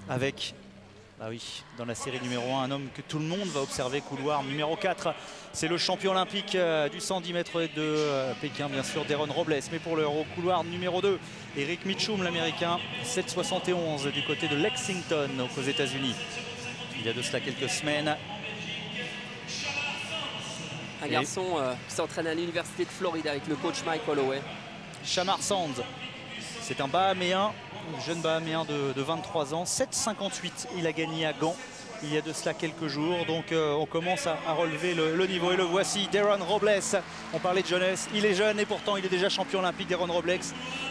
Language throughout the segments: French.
avec, bah oui, dans la série numéro 1, un homme que tout le monde va observer, couloir numéro 4. C'est le champion olympique du 110 mètres de Pékin, bien sûr, Deron Robles. Mais pour le couloir numéro 2, Eric Mitchum, l'américain, 7,71 du côté de Lexington, aux États-Unis. Il y a de cela quelques semaines. Un garçon qui s'entraîne à l'université de Floride avec le coach Mike Holloway. Shamar Sands, c'est un Bahaméen, un jeune Bahaméen de 23 ans, 7,58. Il a gagné à Gand il y a de cela quelques jours. Donc on commence à relever le niveau. Et le voici, Deron Robles. On parlait de jeunesse, il est jeune et pourtant il est déjà champion olympique. Deron Robles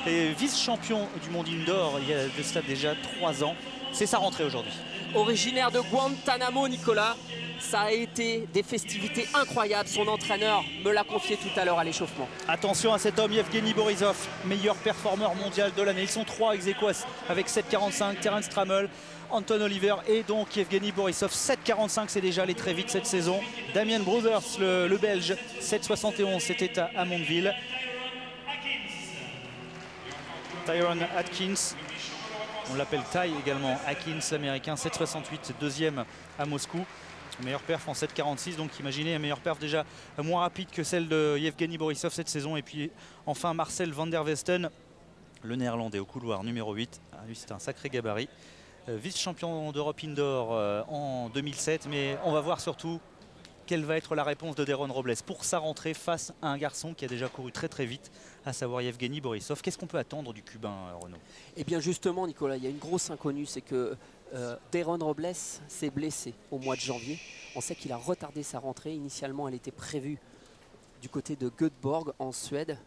est vice-champion du monde indoor il y a de cela déjà 3 ans. C'est sa rentrée aujourd'hui. Originaire de Guantanamo, Nicolas, ça a été des festivités incroyables. Son entraîneur me l'a confié tout à l'heure à l'échauffement. Attention à cet homme, Yevgeny Borisov, meilleur performeur mondial de l'année. Ils sont 3 ex-aequo avec 7,45, Terence Trammell, Anton Oliver et donc Yevgeny Borisov. 7,45, c'est déjà allé très vite cette saison. Damien Brothers, le Belge, 7,71, c'était à Montville. Tyron Atkins, on l'appelle Ty également, Atkins, l'américain, 7,68, deuxième à Moscou. Meilleure perf en 7,46, donc imaginez un meilleur perf déjà moins rapide que celle de Yevgeny Borisov cette saison. Et puis enfin Marcel van der Westen, le néerlandais au couloir numéro 8. Ah, lui c'est un sacré gabarit. Vice-champion d'Europe indoor en 2007. Mais on va voir surtout quelle va être la réponse de Deron Robles pour sa rentrée face à un garçon qui a déjà couru très très vite, à savoir Yevgeny Borisov. Qu'est-ce qu'on peut attendre du Cubain, Renaud? Eh bien justement, Nicolas, il y a une grosse inconnue, c'est que Deron Robles s'est blessé au mois de janvier. On sait qu'il a retardé sa rentrée. Initialement, elle était prévue du côté de Göteborg en Suède.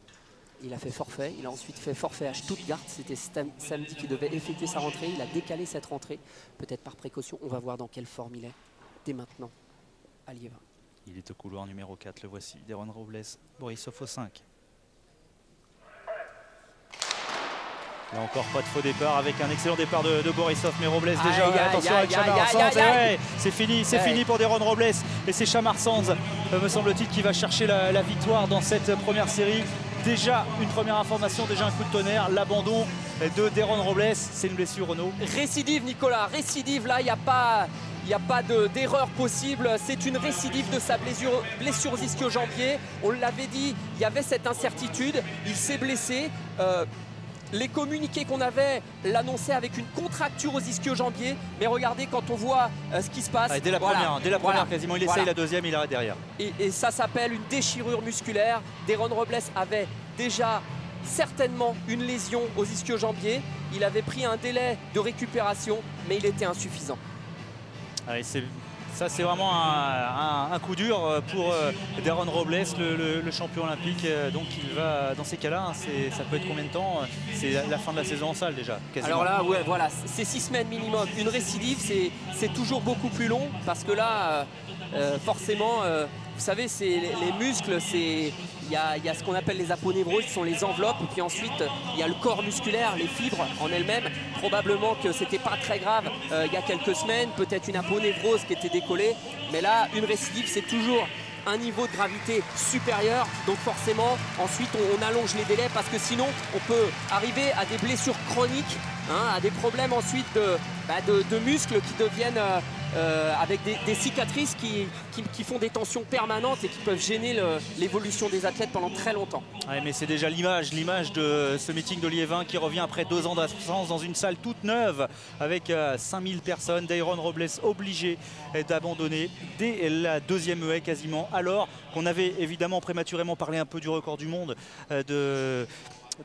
Il a fait forfait. Il a ensuite fait forfait à Stuttgart. C'était samedi qu'il devait effectuer sa rentrée. Il a décalé cette rentrée, peut-être par précaution. On va voir dans quelle forme il est dès maintenant à Liévin. Il est au couloir numéro 4, le voici, Deron Robles, Borisov au 5. Là encore pas de faux départ avec un excellent départ de Borisov, mais Robles déjà, attention avec Shamar Sands, c'est fini pour Deron Robles et c'est Shamar Sands, me semble-t-il, qui va chercher la victoire dans cette première série. Déjà une première information, déjà un coup de tonnerre, l'abandon de Deron Robles, c'est une blessure, Renaud. Récidive, Nicolas, récidive, là il n'y a pas d'erreur possible. C'est une récidive de sa blessure aux ischio-jambiers. On l'avait dit, il y avait cette incertitude. Il s'est blessé. Les communiqués qu'on avait l'annonçaient avec une contracture aux ischio-jambiers. Mais regardez quand on voit ce qui se passe. Dès la première quasiment, il essaye la deuxième, il arrête derrière. Et ça s'appelle une déchirure musculaire. Deron Robles avait déjà certainement une lésion aux ischio-jambiers. Il avait pris un délai de récupération, mais il était insuffisant. Allez, ça c'est vraiment un coup dur pour Deron Robles, le champion olympique. Donc il va, dans ces cas-là, ça peut être combien de temps? C'est la fin de la saison en salle déjà, quasiment. Alors là, ouais, voilà, c'est 6 semaines minimum. Une récidive, c'est toujours beaucoup plus long parce que là, forcément, vous savez, les muscles, il y a ce qu'on appelle les aponevroses, qui sont les enveloppes, et puis ensuite il y a le corps musculaire, les fibres en elles-mêmes. Probablement que c'était pas très grave il y a quelques semaines, peut-être une aponévrose qui était décollée, mais là une récidive c'est toujours un niveau de gravité supérieur, donc forcément ensuite on allonge les délais parce que sinon on peut arriver à des blessures chroniques, à des problèmes ensuite de muscles qui deviennent avec des cicatrices qui font des tensions permanentes et qui peuvent gêner l'évolution des athlètes pendant très longtemps. Ouais, mais c'est déjà l'image de ce meeting de Liévin qui revient après 2 ans d'absence dans une salle toute neuve avec 5000 personnes. Deron Robles obligé d'abandonner dès la deuxième haie quasiment, alors qu'on avait évidemment prématurément parlé un peu du record du monde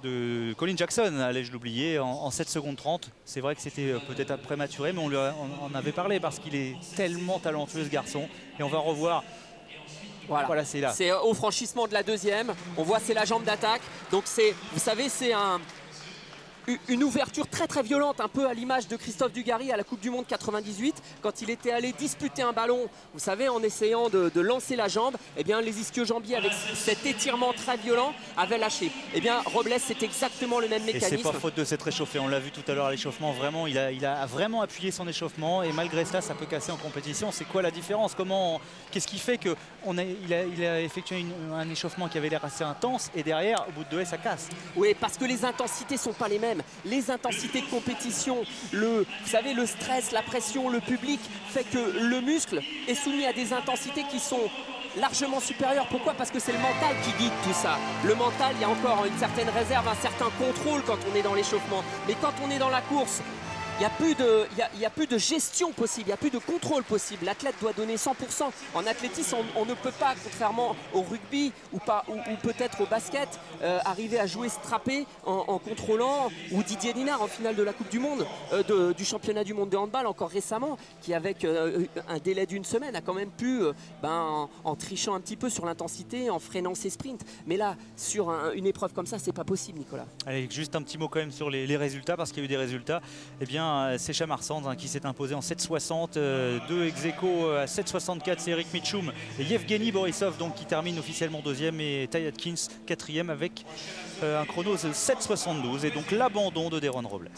de Colin Jackson, allais-je l'oublier, en 7 secondes 30. C'est vrai que c'était peut-être prématuré, mais on en avait parlé parce qu'il est tellement talentueux ce garçon. Et on va revoir. Voilà, c'est là. C'est au franchissement de la deuxième. On voit c'est la jambe d'attaque. Donc vous savez, c'est une ouverture très très violente, un peu à l'image de Christophe Dugarry à la Coupe du Monde 98, quand il était allé disputer un ballon, vous savez, en essayant de lancer la jambe, eh bien les ischio-jambiers avec cet étirement très violent avaient lâché. Eh bien Robles, c'est exactement le même mécanisme. Et c'est pas faute de s'être réchauffé, on l'a vu tout à l'heure à l'échauffement, vraiment il a vraiment appuyé son échauffement et malgré cela ça peut casser en compétition. C'est quoi la différence? Qu'est-ce qui fait qu'il a effectué un échauffement qui avait l'air assez intense et derrière au bout de 2 haies ça casse? Oui, parce que les intensités sont pas les mêmes. même, les intensités de compétition, vous savez, le stress, la pression, le public fait que le muscle est soumis à des intensités qui sont largement supérieures. Pourquoi? Parce que c'est le mental qui guide tout ça. Le mental, il y a encore une certaine réserve, un certain contrôle quand on est dans l'échauffement. Mais quand on est dans la course, il n'y a plus de gestion possible, il n'y a plus de contrôle possible. L'athlète doit donner 100%. En athlétisme, on ne peut pas, contrairement au rugby ou peut-être au basket, arriver à jouer strappé en contrôlant, ou Didier Linard en finale de la Coupe du Monde, du championnat du monde de handball encore récemment, qui avec un délai d'une semaine a quand même pu, en trichant un petit peu sur l'intensité, en freinant ses sprints. Mais là, sur une épreuve comme ça, c'est pas possible, Nicolas. Allez, juste un petit mot quand même sur les résultats, parce qu'il y a eu des résultats. Eh bien, c'est Shamar Sandh qui s'est imposé en 7,60, 2 ex-aequo à 7,64, c'est Eric Mitchoum et Yevgeny Borisov donc, qui termine officiellement deuxième, et Ty Atkins quatrième avec un chrono de 7,72, et donc l'abandon de Deron Robles.